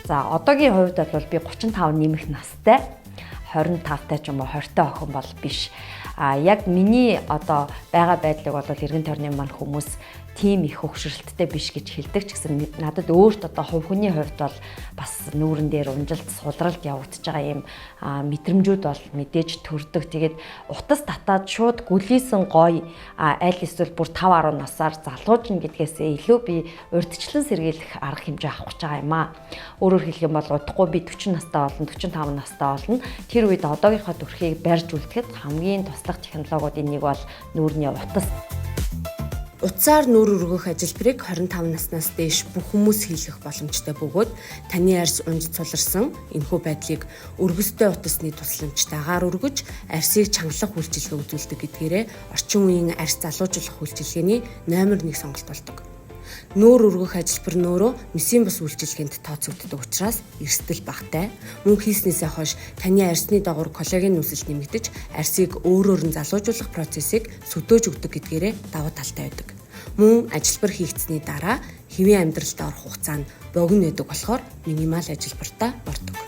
За одоогийн хувьд бол би 35 нэмэх настай. 25-тай ч юм уу 20-тай охин бол биш. Яг миний одоо байгаа байдлыг бол эргэн тойрны маань хүмүүс тийм их хөвгшрэлттэй биш гэж хэлдэг ч гэсэн надад өөрт одоо хувь хүний хувьд бол бас нүүрэн дээр унжилт сулралт явагдаж байгаа юм мэдрэмжүүд бол мэдээж төрдөг. Тэгээд утас татаад шууд гүлийсэн гой аль эсвэл бүр 5-10 насаар залуужна гэдгээсээ илүү би урьдчилан сэргийлэх арга хэмжээ авах гэж байгаа юм аа. Өөрөөр хэлэх юм бол удахгүй би 40 настай болно, 45 настай болно. Тэр үед одоогийнхоо төрхийг барьж үлдэхэд хамгийн туслах технологиудын нэг бол нүүрний утас. Утсаар нүүр өргөх ажилбарыг 25 наснаас дээш бүх хүмүүс хийх боломжтой бөгөөд таны арьс унж цуларсан энэхүү байдлыг өргөстэй утасны тусламжтайгаар өргөж арьсыг чангалах үйлчилгээ үзүүлдэг гэдгээрээ орчин үеийн арьс залуужуулах үйлчилгээний номер 1 сонголт болдог. Нүүр өргөх ажилбар нөөрөө мясийн бус үйлчилгээнд тооцогддог учраас эрсдэл багатай. Мөн хийснээсээ хойш таны арьсны доогуур коллаген нүсэл нэмэгдэж арьсыг өөрөөр нь залуужуулах процессыг сөдөөж өгдөг гэдгээрээ давуу талтай байдаг. Мөн ажилбар хийгдсэний дараа хэвийн амьдралд орох хугацаа нь богино байдаг болохоор минимал ажилбартаа ордог.